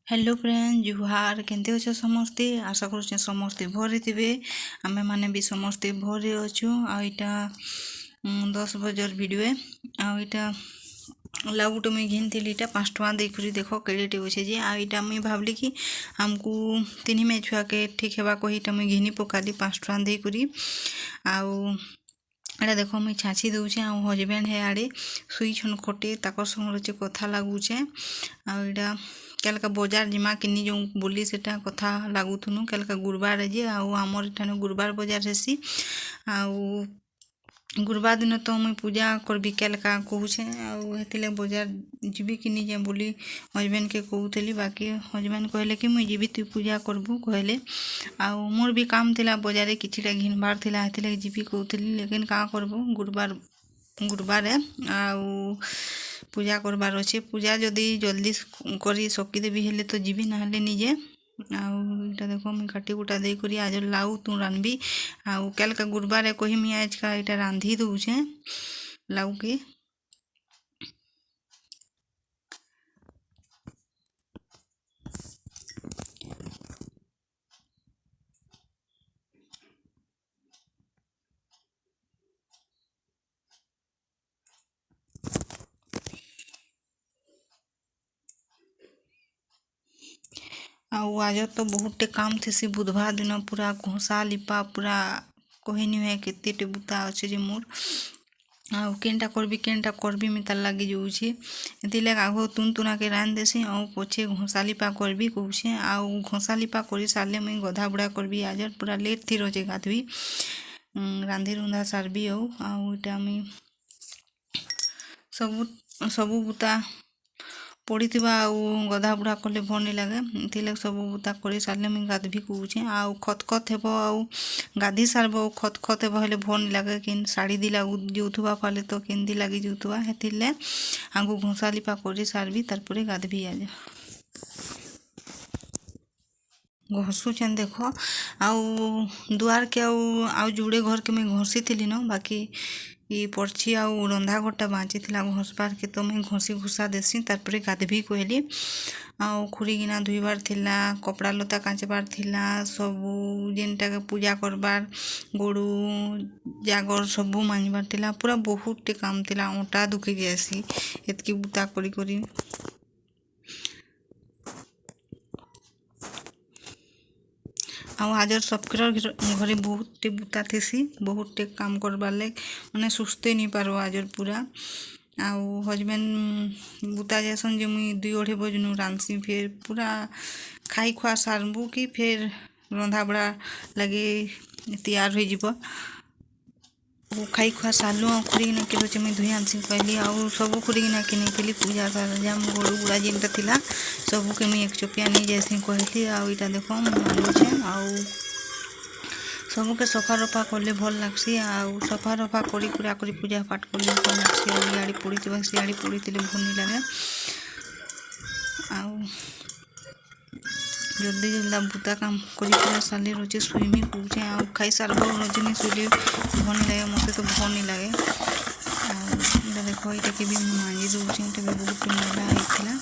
Hello friend जुहार केंते अच्छे समस्ते आशा करुचे समस्ते भरे थे आमे माने भी समस्ते भरे अच्छु आईटा 10 बजर वीडियो आईटा लाउट मुई घिन थी 5 टका देख देख केड़े अच्छे जे आईटा मुई भावली कि हमको तीन मे छुआ के ठीक है कहीटा मुई घिनी पकाली 5 टका देकर आउ एटा देख मुई छाछी दूचे आ हजबैंड है आड़े शुईछन खटे ताकर संगे कथा लगुचे आईटा केलका बजार जिमा किनी जो बोली सेटा कथा लागुथुनु केलका गुरुवार जे आमर एठाने गुरुवार बजार हेसी आउ गुरुवार दिन तो मुई पूजा करबी केलका कहूचे आते बजार जीवी कि नहीं बोली हजबैंड के कहूली बाकी हजबैंड कहले कि मुई जीवी तु पूजा करबू कहले आउ मोर भी काम थिला बजारे किछिटा घिनबार थिला हेतिले जीवी कहूली लेकिन का करबू गुरुवार आउ पूजा करबार अच्छे पूजा जदि जल्दी करी सकीदेवी हेले तो जीवी ना हेले निजे आउटा देख मुझे काटी कुटा देकर आज लाउ तू रांधबी आउ केलका गुरुवार कहमी आज का यहाँ रांधि दूचे लाउ के आज तो बहुत काम थी बुधवार दिन पूरा घोषा लिपा पूरा कहनी हुए केते बुता अच्छे जे मोर आउ केनटा करबी मी तार लगे जाऊे ये आग तुना के रान देसी आउ पछे घोषा लिपा करबी कहूचे आउ घोषा लिपा कर सारे मुई गधा बुड़ा करबी आज पूरा लेट थी रोजे गाधबी रांधि रुंधा सारबी आउटा मुई सबू बुता पड़ी गधा बुढ़ा कले भल नहीं लगे ये सब बुता कर सारे मुझे गाधबी कहूचे आउ खत हे आउ गाधी सारब खत हे भल नहीं लगे कि शाढ़ी दी लगू जाऊा फाले तो केंदी लगी जाऊा हेतिले आगु घोषा लिपा कर सारबी तारपरे गाधबी आज घसुचेन देख आउ दुआर के आउ जुड़े घर के मैं घसी थी न बाकी ये पड़छी आउ रंधा घरटा बाँची थी घसबार के तो मुझे घसी घुसा देसी तारपरे गाधबी कहली आउ खुरी गिना धुईबार थिला कपड़ा लता काचबार थिला सबू जेनटा के पूजा करबार गोड़ू जागर सबू मांजबार थिला पूरा बहुत काम थिला अंटा दुखी जासी एतकी बुता करी करी आजर सबके घरे बहुत बुता थी बहुत काम करबार लाग मैंने सुस्ते नहीं पारो आजर पूरा आउ हजबैंड बुता जासन जे मुई 2-2:30 बजनु रांधसी फिर पूरा खाई खुआ सारबू कि फिर रंधा बड़ा लगे तैयार हो खाई खुआ सारू आ खुरीना के रोचे मुई धुई आनसी कहली आउ सब खुरीना के नहीं पूजा सरंजाम गोड़ गुड़ा जेनटा थिला सबू के मुई एक चोपिया नहीं जासी कहली आईटा देख मुझे आउ सबके सफा रफा कले भल लगसी आउ सफा रफा करी पूरा करी पूजा पाठ कले भल लगसी आड़ी पड़ी सियाड़ी पड़ी भल नहीं लगे आउ जल्दी जल्दी बुता काम करी पूरा साले रोचे सुईमी कूचे आउ खाई सारब रोचे नहीं सुली भल नहीं लगे मत तो भल नहीं लगे देख ये भी मांजी दूचे भी बहुत मैला होता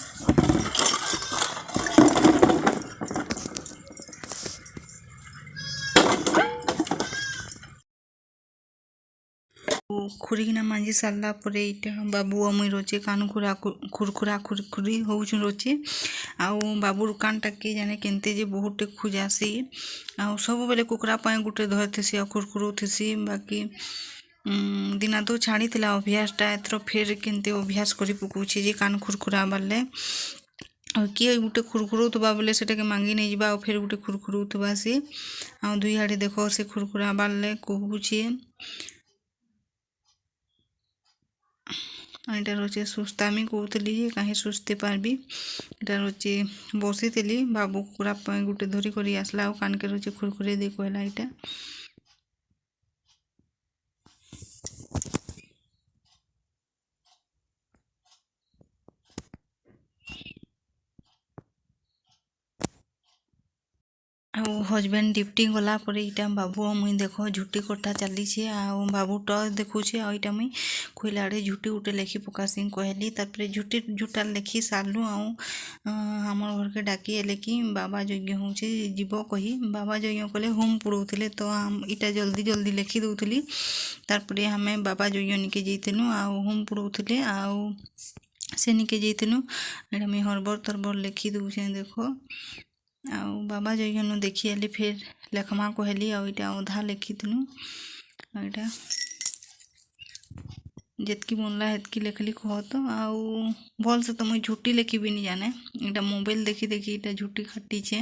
खुरीना मांझी सारा पर यहाँ बाबू मुई रोचे कान खुरखुरी होचु रोचे आउ बाबूर कानटा के जाने केनते जे बहुत खुजासी आउ सब बेले कुकरा पाए गुटे धरथेसी आ खुरखुरु थेसी बाकी दिना तो छाड़ी थिला अभ्यासटा एथर फेर केनते अभ्यास करी पकाउछे जे कान खुरखुरा बाले किए गुटे खुरखुरौथबा बोले सेटा के मांगी नहीं जावा फिर गुटे खुरखुरौथबा से आ दुई हाड़ी देख से खुरखुरा बाले कहूछे यहाँ रोचे सुस्तामी कहूली कहीं सुस्ते पार्बी यहाँ रोचे बसी थी बाबू कुकुरा गुटे धरी कर आसला कान के रोचे खुरखुरे दे कहला यहाँ हजबैंड डिप्टी गला पर इटा बाबू मुई देख झुटी कटा चली बाबू टॉस देखुचे आईटा मुई खोला आड़े झुटी उठे लेखि पकासी कहली तार झुटी झुटा लेखि सारू आम घर के डाकी एले कि बाबा यज्ञ हूँ जीव कही बाबा यज्ञ कले होम पुड़ौले तो इटा जल्दी जल्दी लेखि दौली तार आम बाबा यज्ञ निके जाइलु होम पुड़ौले से निके जाइलु एटा मुई हरबर तरबर लेखि दौचे देख बाबा यज्ञ देखी आली फिर लेखमा कहली आईटा अधा लेखिलु आईटा जितकी बनला हेतकी लेखली कह तो भल से तो मुझे झुटी लेखी भी नहीं जाने इटा मोबाइल देखी देखी इटा झुटी खाटीचे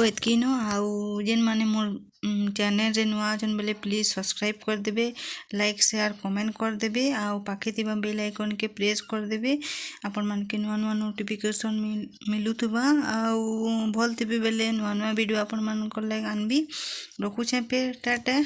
एतकी नो जेन माने मोर चैनल रे नुआ जन बेले प्लीज सब्सक्राइब कर देबे लाइक शेयर कमेंट कर देबे पाखे थिबा बेल आइकन के प्रेस कर देबे आपण मान के नुआ नुआ नोटिफिकेशन मिलुथबा भल थिबे बेले नुआ नुआ वीडियो आपण मान कर लाइक आनबी रखुछे पे टाटा।